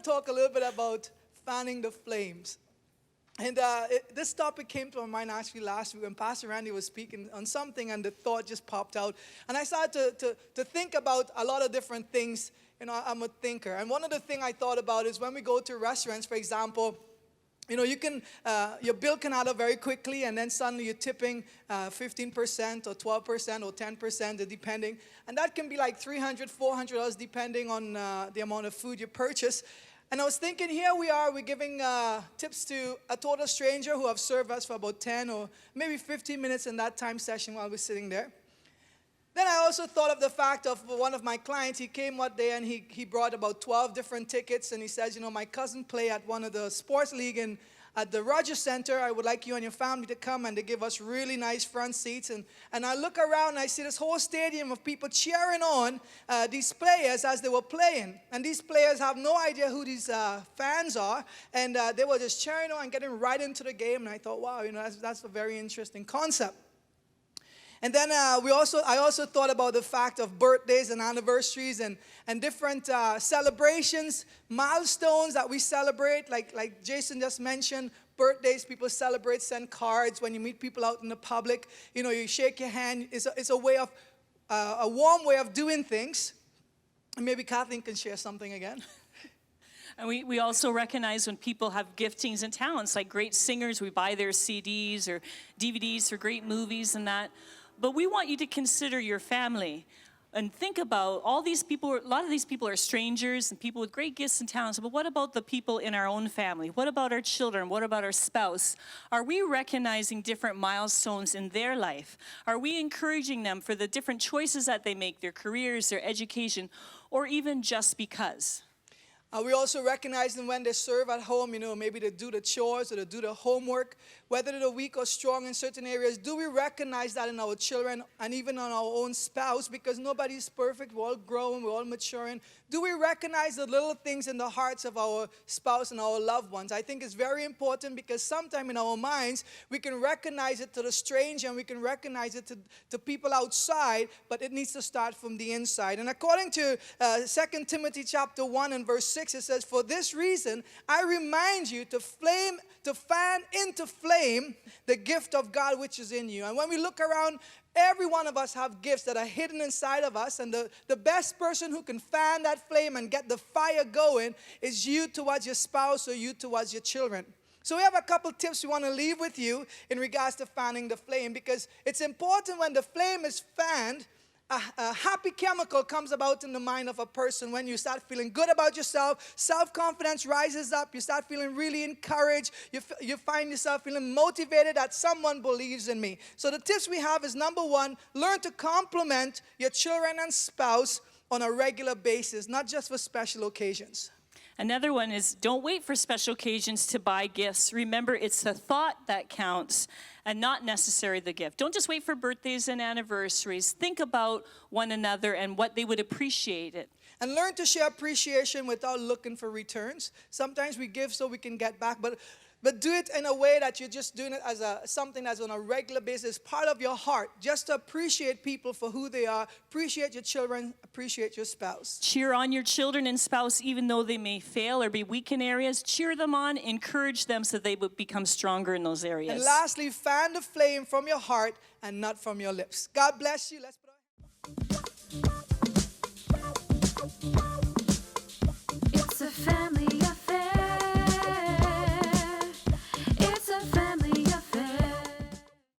talk a little bit about fanning the flames. And this topic came to my mind actually last week when Pastor Randy was speaking on something, and the thought just popped out. And I started to think about a lot of different things. You know, I'm a thinker. And one of the things I thought about is when we go to restaurants, for example, you know, you can, your bill can add up very quickly, and then suddenly you're tipping 15% or 12% or 10%, depending. And that can be like $300, $400, depending on the amount of food you purchase. And I was thinking, here we are, we're giving tips to a total stranger who have served us for about 10 or maybe 15 minutes in that time session while we're sitting there. Then I also thought of the fact of one of my clients. He came one day and he brought about 12 different tickets, and he says, you know, my cousin play at one of the sports league at the Rogers Center. I would like you and your family to come, and they give us really nice front seats. And I look around and I see this whole stadium of people cheering on these players as they were playing. And these players have no idea who these fans are, and they were just cheering on and getting right into the game. And I thought, wow, you know, that's a very interesting concept. And then I also thought about the fact of birthdays and anniversaries and different celebrations, milestones that we celebrate, like Jason just mentioned. Birthdays, people celebrate, send cards. When you meet people out in the public, you know, you shake your hand. It's a way of, a warm way of doing things. And maybe Kathleen can share something again. And we also recognize when people have giftings and talents, like great singers, we buy their CDs or DVDs for great movies and that. But we want you to consider your family and think about all these people. A lot of these people are strangers and people with great gifts and talents. But what about the people in our own family? What about our children? What about our spouse? Are we recognizing different milestones in their life? Are we encouraging them for the different choices that they make, their careers, their education, or even just because? We also recognize them when they serve at home, you know, maybe they do the chores or they do the homework, whether they're weak or strong in certain areas. Do we recognize that in our children and even on our own spouse? Because nobody's perfect. We're all growing, we're all maturing. Do we recognize the little things in the hearts of our spouse and our loved ones? I think it's very important, because sometimes in our minds, we can recognize it to the stranger and we can recognize it to people outside, but it needs to start from the inside. And according to 2 Timothy chapter 1 and verse 6, it says, "For this reason, I remind you to fan into flame the gift of God which is in you." And when we look around, every one of us have gifts that are hidden inside of us, and the best person who can fan that flame and get the fire going is you towards your spouse or you towards your children. So we have a couple tips we want to leave with you in regards to fanning the flame, because it's important when the flame is fanned, a happy chemical comes about in the mind of a person when you start feeling good about yourself. Self-confidence rises up. You start feeling really encouraged. You find yourself feeling motivated that someone believes in me. So the tips we have is, number one, learn to compliment your children and spouse on a regular basis, not just for special occasions. Another one is, don't wait for special occasions to buy gifts. Remember, it's the thought that counts and not necessarily the gift. Don't just wait for birthdays and anniversaries. Think about one another and what they would appreciate it. And learn to share appreciation without looking for returns. Sometimes we give so we can get back, but do it in a way that you're just doing it as something that's on a regular basis, part of your heart, just to appreciate people for who they are, appreciate your children, appreciate your spouse. Cheer on your children and spouse even though they may fail or be weak in areas. Cheer them on, encourage them so they will become stronger in those areas. And lastly, fan the flame from your heart and not from your lips. God bless you. Let's